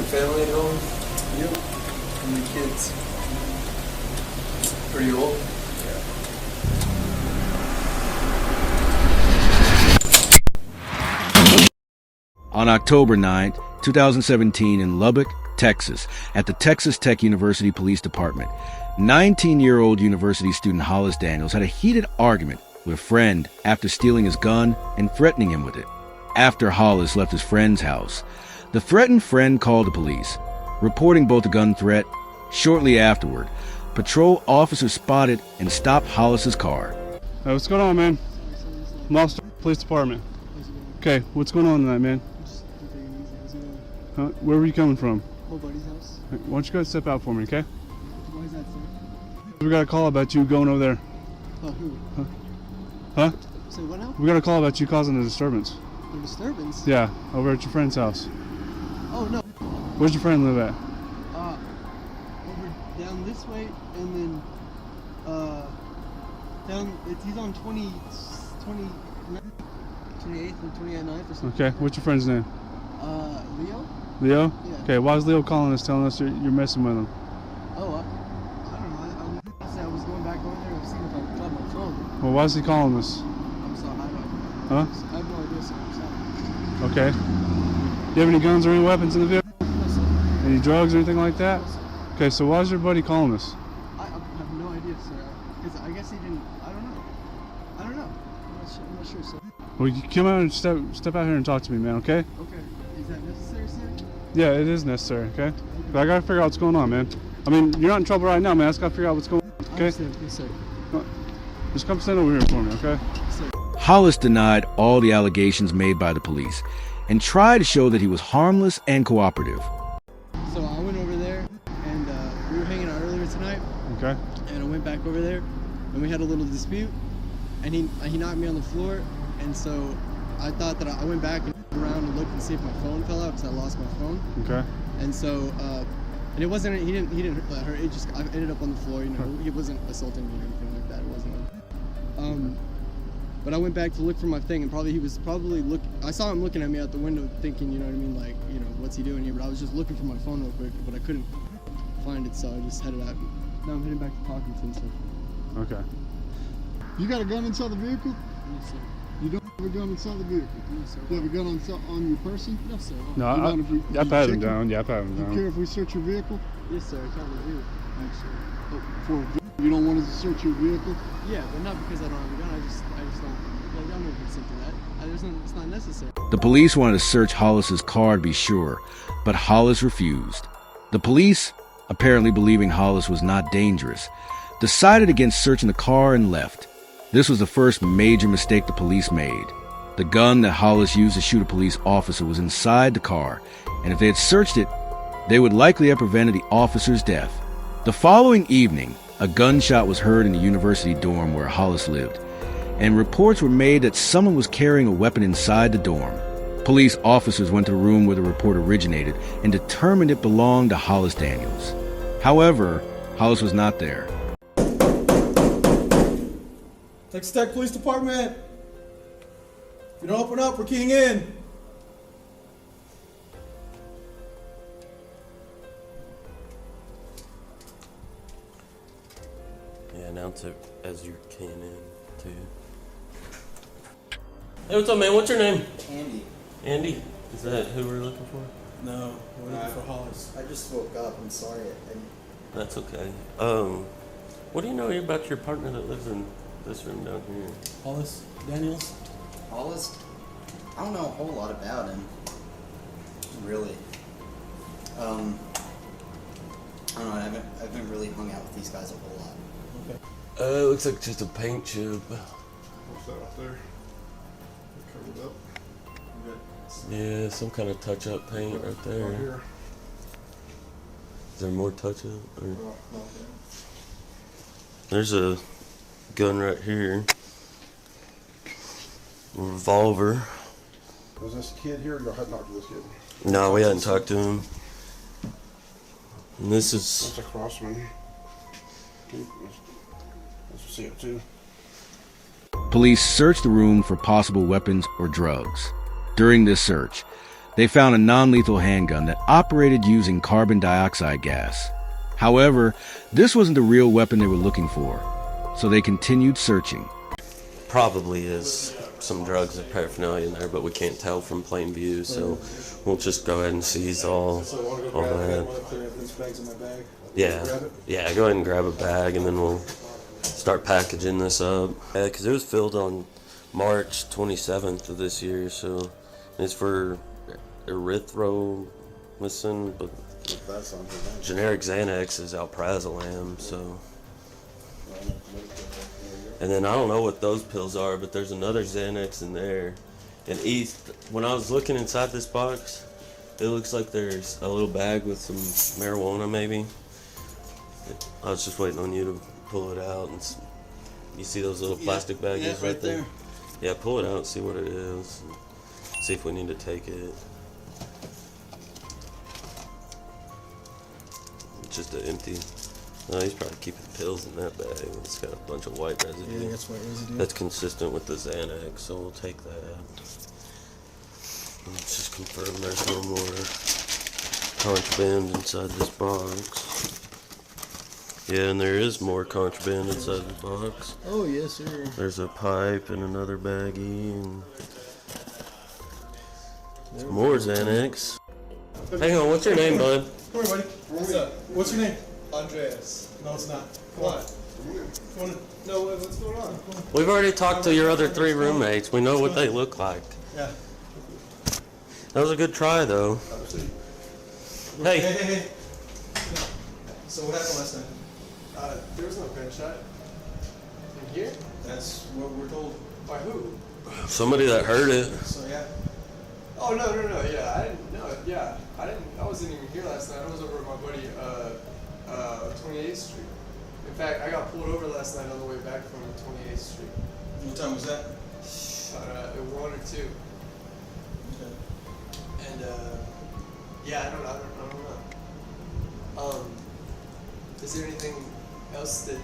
family at home? Yep. And the kids. Pretty old? On October 9th, 2017 in Lubbock, Texas, at the Texas Tech University Police Department, 19-year-old university student Hollis Daniels had a heated argument with a friend after stealing his gun and threatening him with it. After Hollis left his friend's house, the threatened friend called the police, reporting both the gun threat. Shortly afterward, patrol officers spotted and stopped Hollis's car. Hey, what's going on, man? I'm Officer Police Department. Okay, what's going on tonight, man? Where were you coming from? Old buddy's house. Why don't you go step out for me, okay? Why is that, sir? We got a call about you going over there. Oh, who? Huh? Say what now? We got a call about you causing a disturbance. A disturbance? Yeah, over at your friend's house. Oh, no. Where's your friend live at? Over down this way, and then, he's on 28th and 29th or something. Okay, what's your friend's name? Leo? Leo? Yeah. Okay, why is Leo calling us, telling us you're messing with him? Oh, I don't know. I was going back over there and seeing if I could drop my phone. Well, why is he calling us? I'm sorry, Huh? I have no idea, sir. I'm sorry. Okay. Do you have any guns or any weapons in the vehicle? No, sir. Any drugs or anything like that? No, sir. Okay, so why is your buddy calling us? I have no idea, sir. Because I guess he didn't. I don't know. I'm not sure, sir. Well, you come out and step out here and talk to me, man, okay? Okay. Is that necessary, sir? Yeah, it is necessary, okay? But I gotta figure out what's going on, man. I mean, you're not in trouble right now, man. I just gotta figure out what's going on, okay? Yes, sir. Just come stand over here for me, okay? Yes, sir. Hollis denied all the allegations made by the police and tried to show that he was harmless and cooperative. So I went over there, and we were hanging out earlier tonight. Okay. And I went back over there, and we had a little dispute, and he knocked me on the floor, and so I thought that I went back and around and looked and see if my phone fell out because I lost my phone. Okay. And so, and it wasn't, he didn't hurt, it just, I ended up on the floor, you know, he wasn't assaulting me or anything like that, it wasn't. But I went back to look for my thing, and I saw him looking at me out the window thinking, you know what I mean, like, you know, what's he doing here? But I was just looking for my phone real quick, but I couldn't find it, so I just headed out. Now I'm heading back to Parkinson, so. Okay. You got a gun inside the vehicle? Yes, sir. You don't have a gun inside the vehicle? Yes, sir. You have a gun on your person? No, sir. No, You mind if we- I you pat him check down. Yeah, I pat him You care down. if we search your vehicle? Yes, sir. I can't review. Thanks, sir. You don't want us to search your vehicle? Yeah, but not because I don't have a gun. I just don't. Like, I'm not consent to that. It's not necessary. The police wanted to search Hollis's car to be sure, but Hollis refused. The police, apparently believing Hollis was not dangerous, decided against searching the car and left. This was the first major mistake the police made. The gun that Hollis used to shoot a police officer was inside the car, and if they had searched it, they would likely have prevented the officer's death. The following evening, a gunshot was heard in the university dorm where Hollis lived, and reports were made that someone was carrying a weapon inside the dorm. Police officers went to the room where the report originated and determined it belonged to Hollis Daniels. However, Hollis was not there. Texas Tech Police Department. If you don't open up, we're keying in. Yeah, announce it as you're keying in, too. Hey, what's up, man? What's your name? Andy. Andy? Is that who we're looking for? No, we're looking for Hollis. I just woke up. I'm sorry. That's okay. What do you know about your partner that lives in this room down here? Hollis Daniels? Hollis, I don't know a whole lot about him. Really. I don't know. I haven't really hung out with these guys a whole lot. Okay. It looks like just a paint chip. What's that out there? Covered up. Yeah, some kind of touch-up paint right there. Right here. Is there more touch-up? Or... Not there. There's a gun right here. A revolver. Was this kid here? You hadn't talked to this kid. No, we hadn't talked to him. And this is... That's a crossman. That's a CO2. Police searched the room for possible weapons or drugs. During this search, They found a non-lethal handgun that operated using carbon dioxide gas. However, this wasn't the real weapon they were looking for, so they continued searching. Probably is some drugs and paraphernalia in there, but we can't tell from plain view, so we'll just go ahead and seize all that. Yeah, go ahead and grab a bag, and then we'll start packaging this up. Yeah, because it was filled on March 27th of this year, so it's for erythromycin, but generic Xanax is alprazolam, so. And then I don't know what those pills are, but there's another Xanax in there. And when I was looking inside this box, it looks like there's a little bag with some marijuana maybe. I was just waiting on you to pull it out, and you see those little plastic baggies right there? Yeah, pull it out and see what it is. See if we need to take it. It's just an empty. No, he's probably keeping pills in that bag. It's got a bunch of white residue. Yeah, that's white residue. That's consistent with the Xanax, so we'll take that. Let's just confirm there's no more contraband inside this box. Yeah, and there is more contraband inside the box. Oh, yes, sir. There's a pipe and another baggie and more Xanax. Hang on, what's your name, bud? Come here, buddy. What's up? What's your name? Andreas. No, it's not. What? Come on. No, what's going on? We've already talked to your other 3 roommates. We know what they look like. Yeah. That was a good try, though. Hey, Hey, hey, hey. So what happened last night? There was no gunshot. In here? That's what we're told. By who? somebody that heard it. So yeah. Oh, no, yeah, I didn't, no, yeah, I wasn't even here last night. I was over at my buddy, 28th Street. In fact, I got pulled over last night on the way back from 28th Street. What time was that? At 1 or 2. Okay. And, yeah, I don't know. Is there anything else that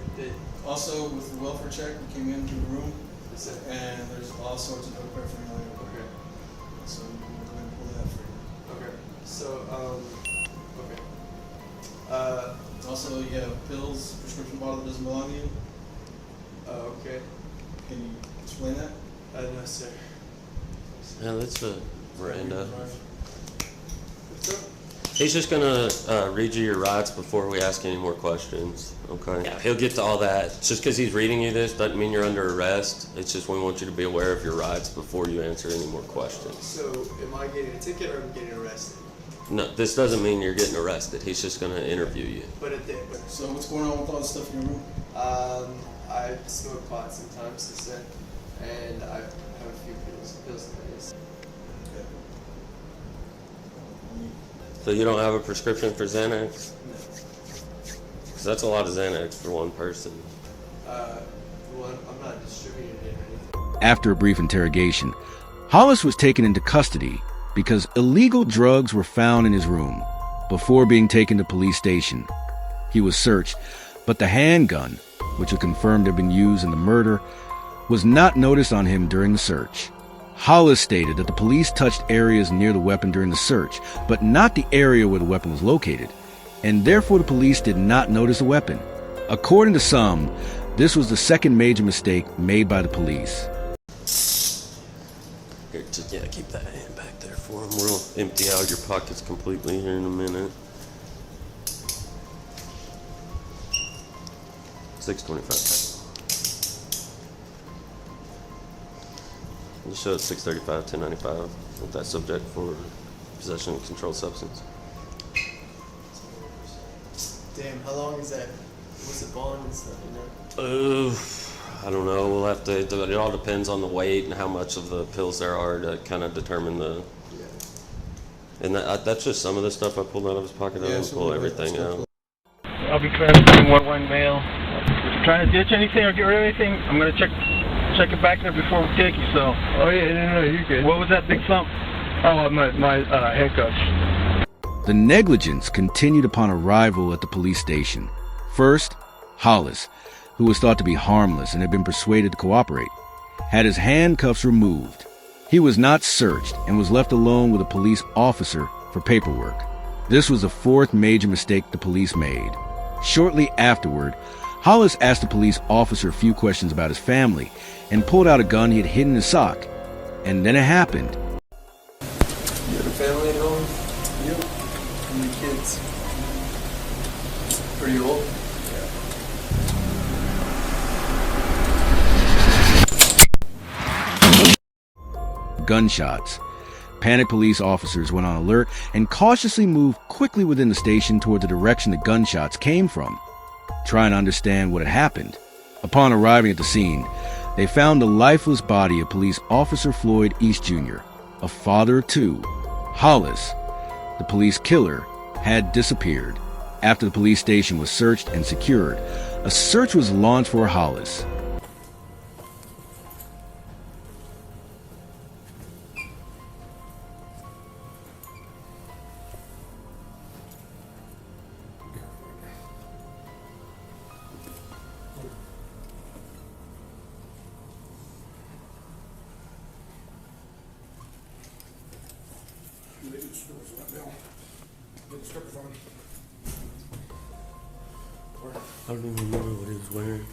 Also, with the welfare check, we came into the room, is it? and there's all sorts of drug paraphernalia. Okay. So we'll go ahead and pull that for you. Okay. So, okay. Also, you have pills, prescription bottle that doesn't belong to you. Okay. Can you explain that? No, sir. Yeah, that's a Miranda. What's up? He's just gonna read you your rights before we ask any more questions. Okay. Yeah, he'll get to all that. Just because he's reading you this doesn't mean you're under arrest. It's just we want you to be aware of your rights before you answer any more questions. So, am I getting a ticket or am I getting arrested? No, this doesn't mean you're getting arrested. He's just gonna interview you. But it did. But, So what's going on with all the stuff in your room? I smoke pot sometimes, he said, and I have a few pills in place. Okay. So you don't have a prescription for Xanax? Because that's a lot of Xanax for one person. Well, I'm not distributing it or anything. After a brief interrogation, Hollis was taken into custody because illegal drugs were found in his room. Before being taken to police station, he was searched, but the handgun, which was confirmed to have been used in the murder, was not noticed on him during the search. Hollis stated that the police touched areas near the weapon during the search, but not the area where the weapon was located, and therefore the police did not notice the weapon. According to some, this was the second major mistake made by the police. Here, just, yeah, keep that hand back there for him. We'll empty out your pockets completely here in a minute. 625. You show it 635, 1095 with that subject for possession of controlled substance. Damn, how long is that? What's the bond and stuff, you know? I don't know. We'll have to. It all depends on the weight and how much of the pills there are to kind of determine the. Yeah. And that's just some of the stuff I pulled out of his pocket. I didn't pull everything out. I'll be transferring 1-1 mail. Trying to ditch anything or get rid of anything? I'm gonna check it back there before we take you. So. Oh yeah, no, you're good. What was that big thump? Oh, my handcuffs. The negligence continued upon arrival at the police station. First, Hollis, who was thought to be harmless and had been persuaded to cooperate, had his handcuffs removed. He was not searched and was left alone with a police officer for paperwork. This was the fourth major mistake the police made. Shortly afterward, Hollis asked the police officer a few questions about his family and pulled out a gun he had hidden in his sock. And then it happened. You have a family at home? Yep. How many kids? Pretty old? Gunshots. Panicked police officers went on alert and cautiously moved quickly within the station toward the direction the gunshots came from, trying to understand what had happened. Upon arriving at the scene, they found the lifeless body of police officer Floyd East Jr., a father of two. Hollis, the police killer, had disappeared. After the police station was searched and secured, a search was launched for Hollis. I don't even remember what he was wearing.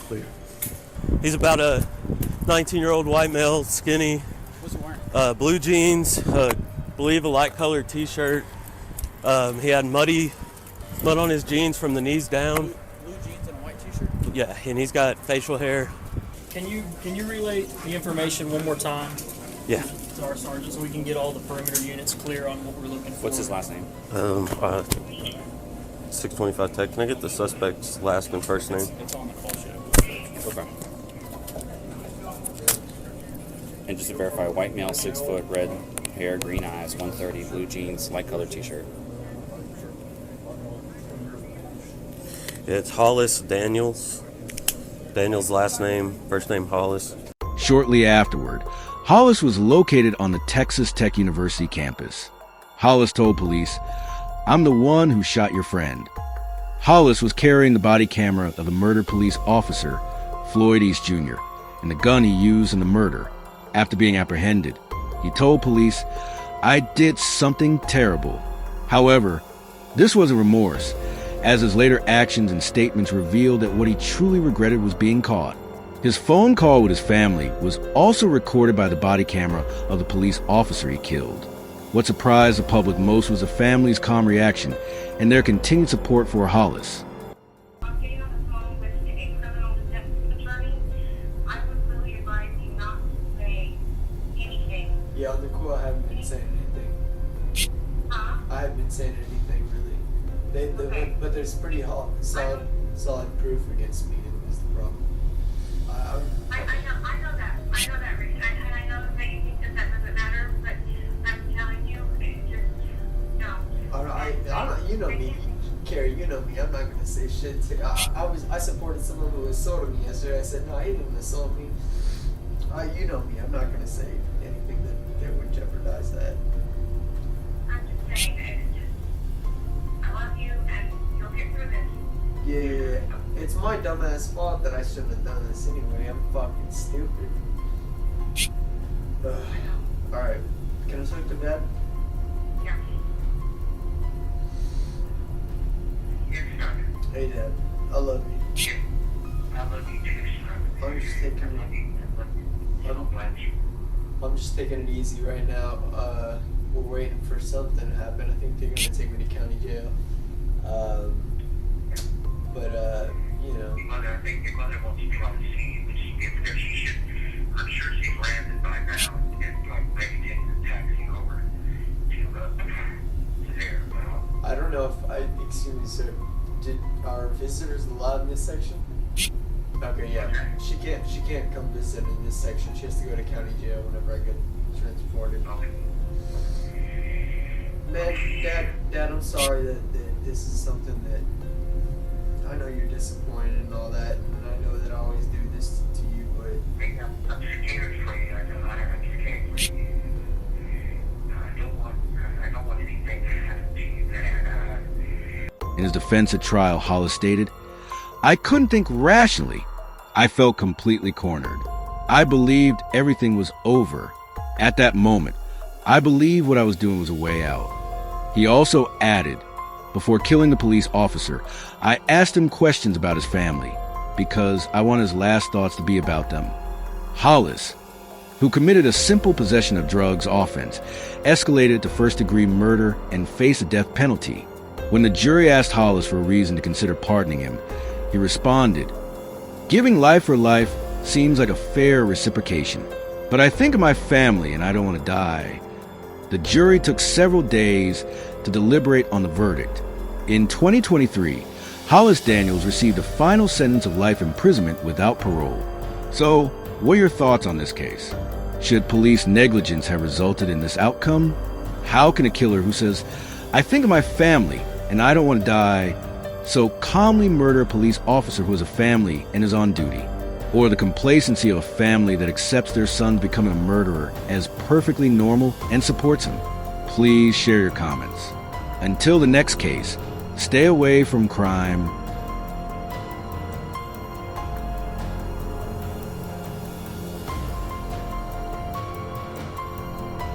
Clear. He's about a 19-year-old white male, skinny, blue jeans, believe a light colored t-shirt. He had mud on his jeans from the knees down. Blue jeans and a white t-shirt? Yeah, and he's got facial hair. Can you relay the information one more time? Yeah. To our sergeant so we can get all the perimeter units clear on what we're looking for. What's his last name? 625 Tech. Can I get the suspect's last and first name? It's on the call sheet. Okay. And just to verify, white male, 6 foot, red hair, green eyes, 130, blue jeans, light colored t-shirt. Yeah, it's Hollis Daniels. Daniels' last name, first name Hollis. Shortly afterward, Hollis was located on the Texas Tech University campus. Hollis told police, "I'm the one who shot your friend." Hollis was carrying the body camera of the murdered police officer, Floyd East Jr., and the gun he used in the murder. After being apprehended, he told police, "I did something terrible." However, this wasn't remorse, as his later actions and statements revealed that what he truly regretted was being caught. His phone call with his family was also recorded by the body camera of the police officer he killed. What surprised the public most was the family's calm reaction and their continued support for Hollis. I'm getting on the phone with a criminal defense attorney. I would really advise you not to say anything. Yeah, on the cool, I haven't been saying anything. Huh? I haven't been saying anything really. Okay. But there's pretty solid proof against me is the problem. I know that, Rick. And I know that you think that doesn't matter, but I'm telling you, it just, no. You know me, Carrie, you know me. I'm not gonna say shit to I supported someone who assaulted me yesterday. I said, no, he didn't assault me. You know me, I'm not gonna say anything that would jeopardize that. I'm just saying that it's just, I love you and you'll get through this. Yeah. It's my dumbass fault that I shouldn't have done this anyway. I'm fucking stupid. Alright. Can I talk to Dad? Yeah. Yes, son. Hey, Dad. I love you. I love you too, son. I'm just taking it. I'm just taking it easy right now. We're waiting for something to happen. I think they're gonna take me to county jail. But you know. Your mother, I think your mother wants to come on the scene. When she gets there, she should, I'm sure she's landed by now and like ready to take the taxi over to there. I don't know if I, excuse me, sir. Did our visitors allowed in this section? Okay, yeah. She can't come visit in this section. She has to go to county jail whenever I get transported. Man, Dad, I'm sorry that this is something that I know you're disappointed and all that, and I know that I always do this to you, but I'm scared for you. I'm scared for you. I don't want anything to happen to you, Dad. In his defense at trial, Hollis stated, "I couldn't think rationally. I felt completely cornered. I believed everything was over. At that moment, I believed what I was doing was a way out." He also added, "Before killing the police officer, I asked him questions about his family because I want his last thoughts to be about them." Hollis, who committed a simple possession of drugs offense, escalated to first-degree murder and faced a death penalty. When the jury asked Hollis for a reason to consider pardoning him, he responded, "Giving life for life seems like a fair reciprocation, but I think of my family and I don't want to die." The jury took several days to deliberate on the verdict. In 2023, Hollis Daniels received a final sentence of life imprisonment without parole. So, what are your thoughts on this case? Should police negligence have resulted in this outcome? How can a killer who says, "I think of my family and I don't want to die," so calmly murder a police officer who has a family and is on duty? Or the complacency of a family that accepts their son becoming a murderer as perfectly normal and supports him? Please share your comments. Until the next case, stay away from crime,